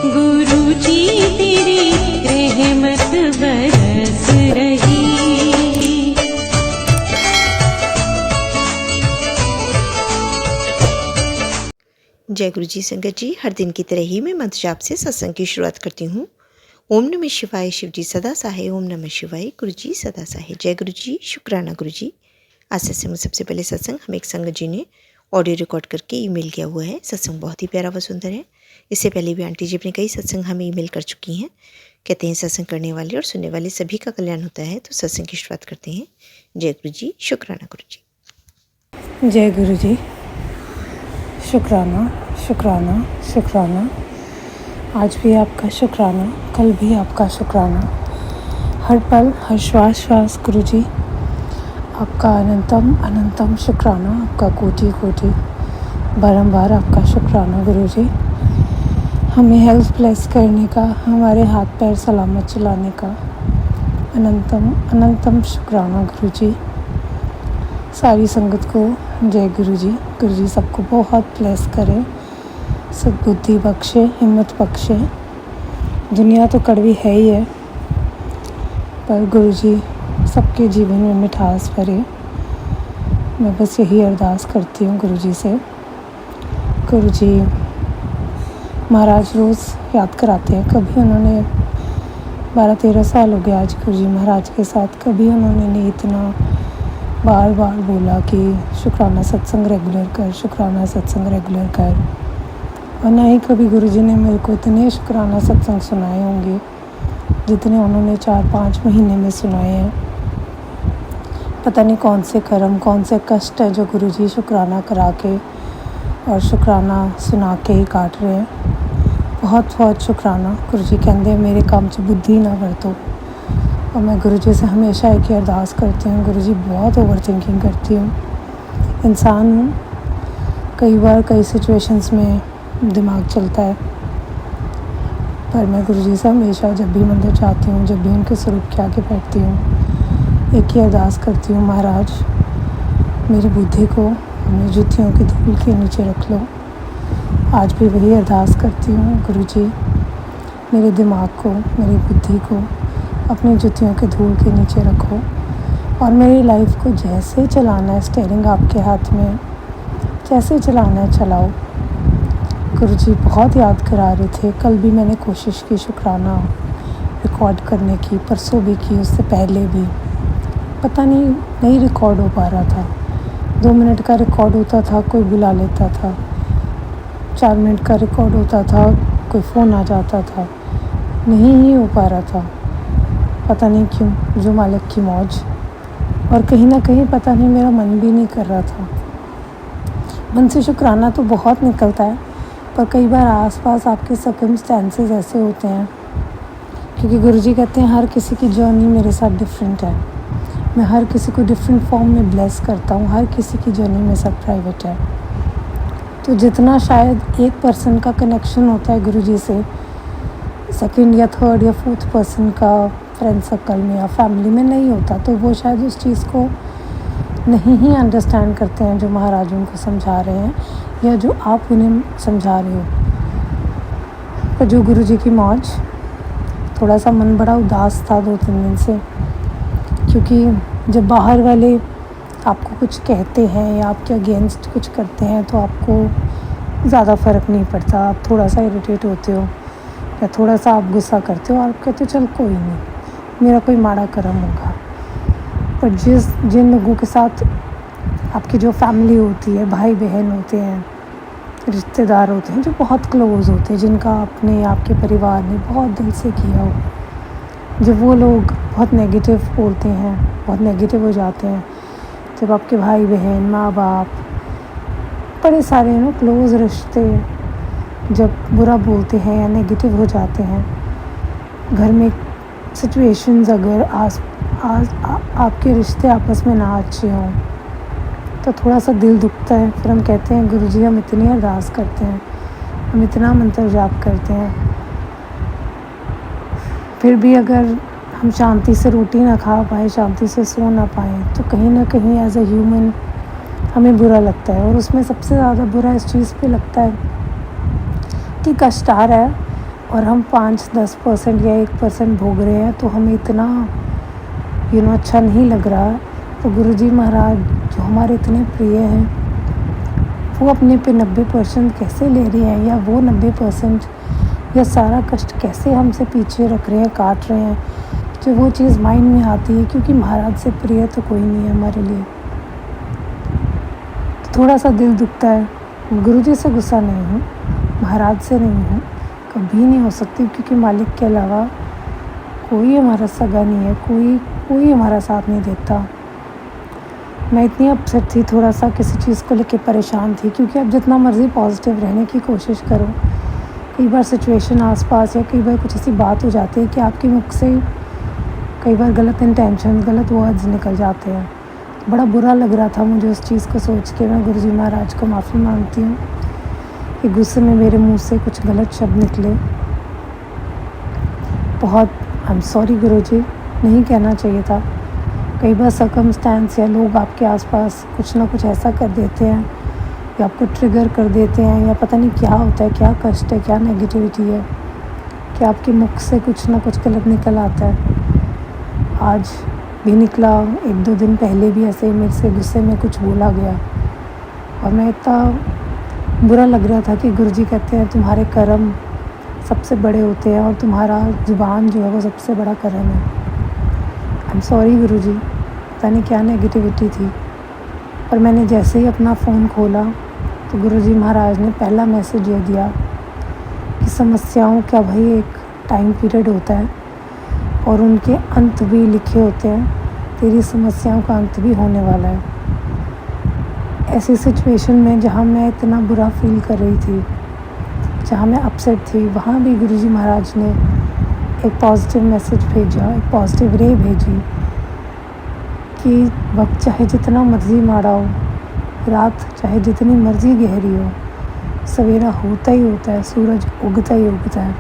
गुरु जी तेरी रहमत बरस रही। जय गुरु जी संगत जी, हर दिन की तरह ही मैं मंत्र जाप से सत्संग की शुरुआत करती हूँ। ओम नमः शिवाय, शिव जी सदा सहाय। ओम नमः शिवाय, गुरु जी सदा सहाय। जय गुरु जी, शुक्राना गुरु जी। आज सत्संग में सबसे पहले सत्संग हम एक संगत जी ने ऑडियो रिकॉर्ड करके ईमेल किया हुआ है। सत्संग बहुत ही प्यारा व सुंदर है। इससे पहले भी आंटी जी अपने कई सत्संग हमें ईमेल कर चुकी हैं। कहते हैं सत्संग करने वाले और सुनने वाले सभी का कल्याण होता है। तो सत्संग की शुरुआत करते हैं। जय गुरु जी, शुक्राना गुरु जी। जय गुरु जी, शुक्राना शुक्राना शुक्राना। आज भी आपका शुक्राना, कल भी आपका शुक्राना। हर पल हर श्वास श्वास गुरु जी आपका अनंतम अनंतम शुक्राना, आपका कोटि कोटि बारंबार आपका शुक्राना गुरु जी। हमें हेल्थ ब्लेस करने का, हमारे हाथ पैर सलामत चलाने का अनंतम अनंतम शुक्राना गुरु जी। सारी संगत को जय गुरु जी। गुरु जी सबको बहुत ब्लेस करें, सद्बुद्धि बख्शे, हिम्मत बख्शे। दुनिया तो कड़वी है ही है, पर गुरु जी सबके जीवन में मिठास भरे। मैं बस यही अरदास करती हूँ गुरु जी से। गुरु जी महाराज रोज़ याद कराते हैं, कभी उन्होंने 12-13 साल हो गया आज गुरु जी महाराज के साथ, कभी उन्होंने नहीं इतना बार बार बोला कि शुक्राना सत्संग रेगुलर कर, शुक्राना सत्संग रेगुलर कर। और ना ही कभी गुरुजी ने मेरे को इतने शुक्राना सत्संग सुनाए होंगे जितने उन्होंने 4-5 महीने में सुनाए हैं। पता नहीं कौन से कर्म, कौन से कष्ट है जो गुरुजी शुक्राना करा के और शुक्राना सुना के ही काट रहे हैं। बहुत बहुत शुक्राना। गुरुजी कहते मेरे काम च बुद्धि ना वरतो। और मैं गुरुजी से हमेशा एक ही अरदास करती हूँ, गुरुजी बहुत ओवर थिंकिंग करती हूँ। इंसान हूँ, कई बार कई सिचुएशंस में दिमाग चलता है, पर मैं गुरुजी से हमेशा जब भी मंदिर जाती हूँ, जब भी उनके स्वरूप के आगे बैठती हूँ, एक ही अरदास करती हूँ, महाराज मेरी बुद्धि को अपनी जुतियों की धूल के नीचे रख लो। आज भी वही अरदास करती हूँ, गुरुजी मेरे दिमाग को, मेरी बुद्धि को अपनी जुतियों के धूल के नीचे रखो और मेरी लाइफ को जैसे चलाना है, स्टीयरिंग आपके हाथ में, जैसे चलाना है चलाओ। गुरुजी बहुत याद करा रहे थे। कल भी मैंने कोशिश की शुक्राना रिकॉर्ड करने की, परसों भी की, उससे पहले भी पता नहीं रिकॉर्ड हो पा रहा था। 2 मिनट का रिकॉर्ड होता था, कोई बुला लेता था। 4 मिनट का रिकॉर्ड होता था, कोई फ़ोन आ जाता था। नहीं ही हो पा रहा था, पता नहीं क्यों, जो मालिक की मौज। और कहीं ना कहीं पता नहीं मेरा मन भी नहीं कर रहा था। मन से शुक्राना तो बहुत निकलता है, पर कई बार आसपास आपके सर्कमस्टेंसेस ऐसे होते हैं, क्योंकि गुरुजी कहते हैं हर किसी की जर्नी मेरे साथ डिफरेंट है। मैं हर किसी को डिफरेंट फॉर्म में ब्लेस करता हूँ, हर किसी की जर्नी मेरे साथ प्राइवेट है। तो जितना शायद एक पर्सन का कनेक्शन होता है गुरुजी से, सेकंड या थर्ड या फोर्थ पर्सन का फ्रेंड सर्कल में या फैमिली में नहीं होता, तो वो शायद उस चीज़ को नहीं ही अंडरस्टैंड करते हैं जो महाराज उनको समझा रहे हैं या जो आप उन्हें समझा रहे हो। पर जो गुरुजी की मौज, थोड़ा सा मन बड़ा उदास था 2-3 दिन से, क्योंकि जब बाहर वाले आपको कुछ कहते हैं या आपके अगेंस्ट कुछ करते हैं तो आपको ज़्यादा फ़र्क नहीं पड़ता। आप थोड़ा सा इरिटेट होते हो या थोड़ा सा आप गुस्सा करते हो और आप कहते हो चल कोई नहीं, मेरा कोई माड़ा कर्म होगा। पर जिन लोगों के साथ आपकी जो फैमिली होती है, भाई बहन होते हैं, रिश्तेदार होते हैं जो बहुत क्लोज़ होते हैं, जिनका आपने, आपके परिवार ने बहुत दिल से किया हो, जब वो लोग बहुत नेगेटिव बोलते हैं, बहुत नेगेटिव हो जाते हैं, जब आपके भाई बहन, माँ बाप, बड़े सारे क्लोज़ रिश्ते जब बुरा बोलते हैं या नेगेटिव हो जाते हैं, घर में सिचुएशंस अगर आपके रिश्ते आपस में ना अच्छे हों तो थोड़ा सा दिल दुखता है। फिर हम कहते हैं गुरुजी हम इतनी अरदास करते हैं, हम इतना मंत्र जाप करते हैं, फिर भी अगर हम शांति से रोटी ना खा पाए, शांति से सो ना पाए, तो कहीं ना कहीं एज अ ह्यूमन हमें बुरा लगता है। और उसमें सबसे ज़्यादा बुरा इस चीज़ पे लगता है कि कष्ट आ रहा है और हम 5-10% या 1% भोग रहे हैं, तो हमें इतना अच्छा नहीं लग रहा। तो गुरुजी महाराज जो हमारे इतने प्रिय हैं, वो अपने पे 90% कैसे ले रहे हैं, या वो 90% या सारा कष्ट कैसे हमसे पीछे रख रहे हैं, काट रहे हैं। जो वो चीज़ माइंड में आती है, क्योंकि महाराज से प्रिय तो कोई नहीं है हमारे लिए। तो थोड़ा सा दिल दुखता है। गुरुजी से गुस्सा नहीं हूँ, महाराज से नहीं हूँ, कभी नहीं हो सकती, क्योंकि मालिक के अलावा कोई हमारा सगा नहीं है, कोई हमारा साथ नहीं देता। मैं इतनी अपसेट थी, थोड़ा सा किसी चीज़ को लेके परेशान थी, क्योंकि अब जितना मर्ज़ी पॉजिटिव रहने की कोशिश करो, कई बार सिचुएशन आसपास या कई बार कुछ ऐसी बात हो जाती है कि आपके मुख से कई बार गलत इंटेंशन, गलत वर्ड्स निकल जाते हैं। बड़ा बुरा लग रहा था मुझे उस चीज़ को सोच के। मैं गुरुजी महाराज को माफ़ी मांगती हूँ कि गुस्से में मेरे मुंह से कुछ गलत शब्द निकले। बहुत आई एम सॉरी गुरुजी, नहीं कहना चाहिए था। कई बार सर्कमस्टेंस या लोग आपके आसपास कुछ ना कुछ ऐसा कर देते हैं या आपको ट्रिगर कर देते हैं, या पता नहीं क्या होता है, क्या कष्ट है, क्या नेगेटिविटी है, कि आपके मुख से कुछ ना कुछ गलत निकल आता है। आज भी निकला, 1-2 दिन पहले भी ऐसे ही मेरे से गुस्से में कुछ बोला गया, और मैं इतना बुरा लग रहा था कि गुरुजी कहते हैं तुम्हारे कर्म सबसे बड़े होते हैं और तुम्हारा ज़ुबान जो है वो सबसे बड़ा कर्म है। आई एम सॉरी गुरुजी, पता नहीं क्या नेगेटिविटी थी। पर मैंने जैसे ही अपना फ़ोन खोला तो गुरुजी महाराज ने पहला मैसेज ये दिया कि समस्याओं का भाई एक टाइम पीरियड होता है और उनके अंत भी लिखे होते हैं। तेरी समस्याओं का अंत भी होने वाला है। ऐसी सिचुएशन में जहाँ मैं इतना बुरा फील कर रही थी, जहाँ मैं अपसेट थी, वहाँ भी गुरुजी महाराज ने एक पॉजिटिव मैसेज भेजा, एक पॉजिटिव रे भेजी कि वक्त चाहे जितना मर्ज़ी माड़ा हो, रात चाहे जितनी मर्ज़ी गहरी हो, सवेरा होता ही होता है, सूरज उगता ही उगता है,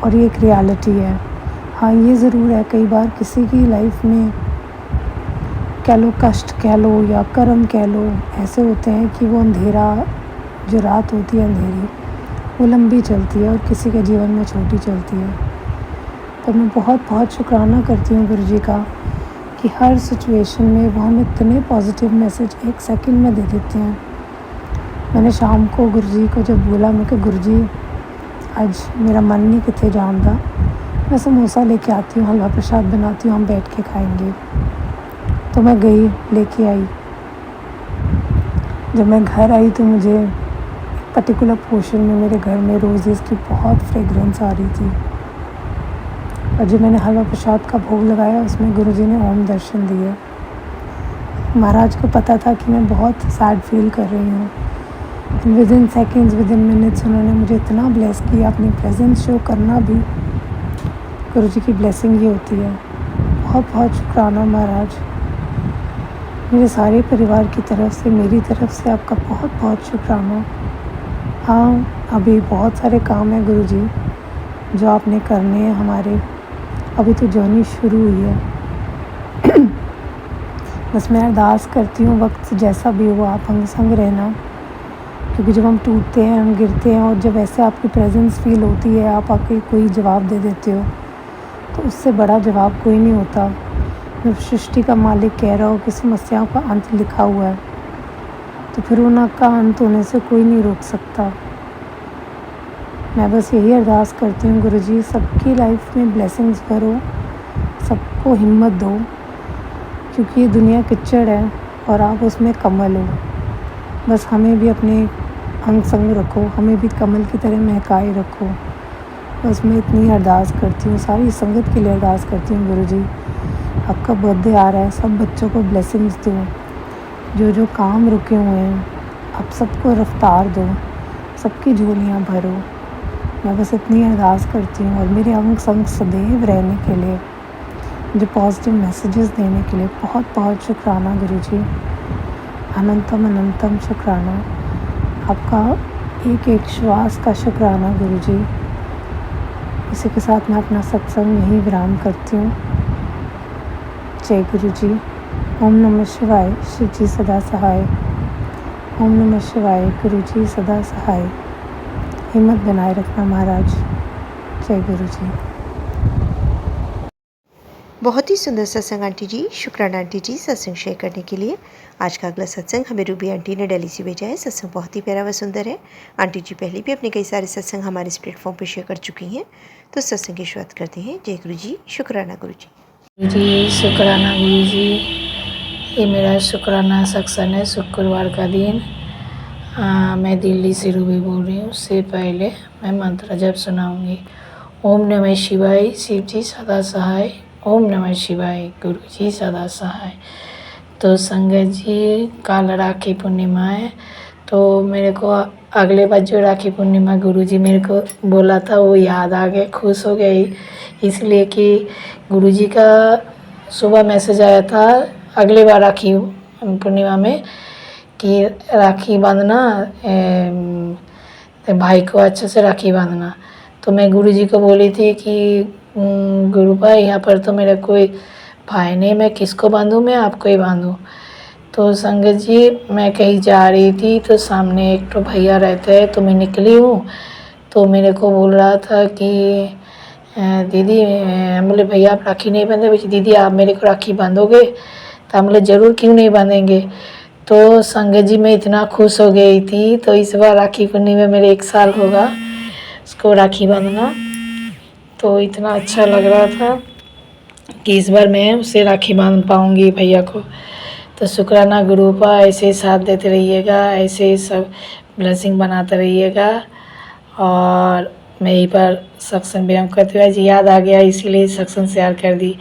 और ये एक रियलिटी है। हाँ, ये ज़रूर है, कई बार किसी की लाइफ में कह लो, कष्ट कह लो या कर्म कह लो, ऐसे होते हैं कि वो अंधेरा, जो रात होती है अंधेरी, वो लंबी चलती है और किसी के जीवन में छोटी चलती है। पर मैं बहुत बहुत शुक्राना करती हूँ गुरुजी का कि हर सिचुएशन में वो हमें इतने पॉजिटिव मैसेज 1 सेकंड में दे देते हैं। मैंने शाम को गुरुजी को जब बोला, मैं कि गुरुजी आज मेरा मन नहीं कितने जानता, मैं समोसा लेके आती हूँ, हलवा प्रसाद बनाती हूँ, हम बैठ के खाएंगे। तो मैं गई, लेके आई। जब मैं घर आई तो मुझे पर्टिकुलर पोर्शन में मेरे घर में रोज़ेज़ की बहुत फ्रेगरेंस आ रही थी, और जब मैंने हलवा प्रसाद का भोग लगाया उसमें गुरुजी ने ओम दर्शन दिए। महाराज को पता था कि मैं बहुत सैड फील कर रही हूँ। विदिन सेकेंड्स, विदिन मिनट्स उन्होंने मुझे इतना ब्लेस किया। अपनी प्रेजेंस शो करना भी गुरुजी की ब्लेसिंग ही होती है। बहुत बहुत शुक्राना महाराज, मेरे सारे परिवार की तरफ से, मेरी तरफ से आपका बहुत बहुत शुक्राना। हाँ, अभी बहुत सारे काम हैं गुरुजी जो आपने करने हैं हमारे। अभी तो जर्नी शुरू हुई है। बस मैं अरदास करती हूँ वक्त जैसा भी हो आप हम संग रहना, क्योंकि जब हम टूटते हैं, हम गिरते हैं, और जब ऐसे आपकी प्रेजेंस फील होती है, आप आके कोई जवाब दे देते हो, तो उससे बड़ा जवाब कोई नहीं होता। जब सृष्टि का मालिक कह रहा हो कि समस्याओं का अंत लिखा हुआ है, तो फिर उनका अंत होने से कोई नहीं रोक सकता। मैं बस यही अरदास करती हूँ गुरुजी, सबकी लाइफ में ब्लेसिंग्स भरो, सबको हिम्मत दो, क्योंकि ये दुनिया किचड़ है और आप उसमें कमल हो। बस हमें भी अपने अंग संग रखो, हमें भी कमल की तरह महकाए रखो। बस मैं इतनी अरदास करती हूँ, सारी संगत के लिए अरदास करती हूँ गुरुजी। आपका बर्थडे आ रहा है, सब बच्चों को ब्लेसिंग्स दो, जो काम रुके हुए हैं आप सबको रफ्तार दो, सबकी झोलियाँ भरो। मैं बस इतनी अरदास करती हूँ, और मेरे अंग संग सदैव रहने के लिए, मुझे पॉजिटिव मैसेजेस देने के लिए बहुत बहुत शुक्राना गुरुजी। अनंतम अनंतम शुक्राना, आपका एक एक श्वास का शुक्राना गुरुजी। इसी के साथ मैं अपना सत्संग यहीं विराम करती हूँ। जय गुरुजी। ओम नमः शिवाय, शिव जी सदा सहाय। ओम नमः शिवाय, गुरुजी सदा सहाय। हिम्मत बनाए रखना महाराज। जय गुरु जी। बहुत ही सुंदर सत्संग आंटी जी। शुक्राना आंटी जी सत्संग शेयर करने के लिए। आज का अगला सत्संग हमें रूबी आंटी ने दिल्ली से भेजा है। सत्संग बहुत ही प्यारा व सुंदर है। आंटी जी पहले भी अपने कई सारे सत्संग हमारे इस प्लेटफॉर्म पर शेयर कर चुकी हैं। तो सत्संग की शुरुआत करते हैं। जय गुरु जी, शुक्राना गुरु जी। गुरु जी शुक्राना गुरु जी। ये मेरा शुक्राना सत्संग है शुक्रवार का दिन। मैं दिल्ली से रूबी बोल रही हूँ। उससे पहले मैं मंत्र जप सुनाऊंगी। ओम नमः शिवाय, शिव जी सदा सहाय। ओम नमः शिवाय, गुरु जी सदा सहाय। तो संगत जी कल राखी पूर्णिमा है, तो मेरे को अगले बार जो राखी पूर्णिमा गुरु जी मेरे को बोला था वो याद आ गया, खुश हो गई। इसलिए कि गुरु जी का सुबह मैसेज आया था अगले बार राखी पूर्णिमा में कि राखी बांधना, भाई को अच्छे से राखी बांधना। तो मैं गुरु जी को बोली थी कि गुरु भाई यहाँ पर तो मेरा कोई भाई नहीं, मैं किसको बांधूँ, मैं आपको ही बांधूँ। तो संगत जी मैं कहीं जा रही थी तो सामने एक तो भैया रहते हैं, तो मैं निकली हूँ। तो मेरे को बोल रहा था कि दीदी, बोले भैया आप राखी नहीं बांधे। बोले दीदी आप मेरे को राखी बांधोगे? तो हम बोले ज़रूर, क्यों नहीं बांधेंगे। तो संगत जी मैं इतना खुश हो गई थी। तो इस बार राखी पूर्णिमा में मेरे 1 साल होगा उसको राखी बांधना। तो इतना अच्छा लग रहा था कि इस बार मैं उसे राखी बांध पाऊँगी भैया को। तो शुक्राना गुरु का ऐसे ही साथ देते रहिएगा, ऐसे ही सब ब्लेसिंग बनाते रहिएगा। और मैं यहीं पर सत्संग व्यायाम करते हुए याद आ गया, इसीलिए सत्संग शेयर कर दी।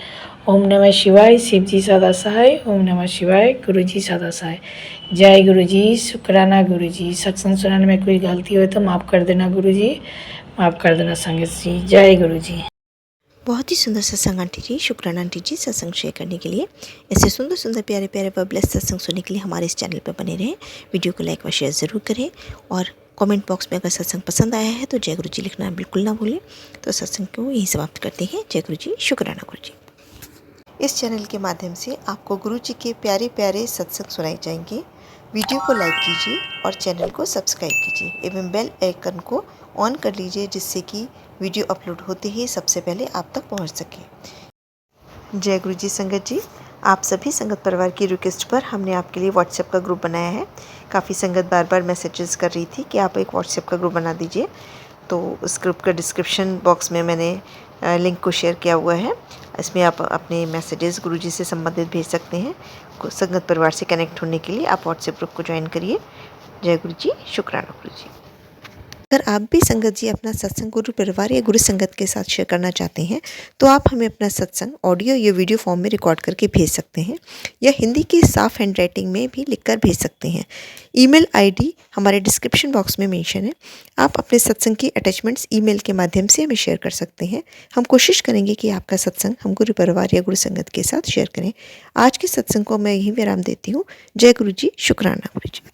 ओम नमः शिवाय, शिव जी सदा सहाय। ओम नमः शिवाय, गुरु जी सदा सहाय। जय गुरु जी, शुक्राना गुरु जी। सत्संग सुनाने में कोई गलती हो तो माफ़ कर देना गुरु जी, माफ़ कर देना संगत जी। जय गुरु जी। बहुत ही सुंदर सत्संग आंटी जी। शुक्राना आंटी जी सत्संग शेयर करने के लिए। ऐसे सुंदर सुंदर प्यारे प्यारे व ब्लेस्ड सत्संग सुनने के लिए हमारे इस चैनल पर बने रहें। वीडियो को लाइक व शेयर ज़रूर करें और कमेंट बॉक्स में अगर सत्संग पसंद आया है तो जय गुरु जी लिखना बिल्कुल ना भूलें। तो सत्संग को यहीं समाप्त करते हैं। जय गुरु जी, शुक्राना गुरु जी। इस चैनल के माध्यम से आपको गुरु जी के प्यारे प्यारे सत्संग सुनाए जाएंगे। वीडियो को लाइक कीजिए और चैनल को सब्सक्राइब कीजिए एवं बेल आइकन को ऑन कर लीजिए, जिससे कि वीडियो अपलोड होते ही सबसे पहले आप तक पहुंच सके। जय गुरु जी। संगत जी, आप सभी संगत परिवार की रिक्वेस्ट पर हमने आपके लिए व्हाट्सएप का ग्रुप बनाया है। काफ़ी संगत बार बार मैसेजेस कर रही थी कि आप एक व्हाट्सएप का ग्रुप बना दीजिए। तो उस ग्रुप का डिस्क्रिप्शन बॉक्स में मैंने लिंक को शेयर किया हुआ है। इसमें आप अपने मैसेजेस गुरु जी से संबंधित भेज सकते हैं। संगत परिवार से कनेक्ट होने के लिए आप व्हाट्सएप ग्रुप को ज्वाइन करिए। जय गुरु जी, शुक्राना गुरु जी। अगर आप भी संगत जी अपना सत्संग गुरु परिवार या गुरु संगत के साथ शेयर करना चाहते हैं तो आप हमें अपना सत्संग ऑडियो या वीडियो फॉर्म में रिकॉर्ड करके भेज सकते हैं या हिंदी की साफ हैंड राइटिंग में भी लिखकर भेज सकते हैं। ईमेल आईडी हमारे डिस्क्रिप्शन बॉक्स में मेंशन है। आप अपने सत्संग की अटैचमेंट्स ईमेल के माध्यम से हमें शेयर कर सकते हैं। हम कोशिश करेंगे कि आपका सत्संग हम गुरु परिवार या गुरु संगत के साथ शेयर करें। आज के सत्संग को मैं यहीं विराम देती हूँ। जय गुरु जी, शुक्राना गुरु जी।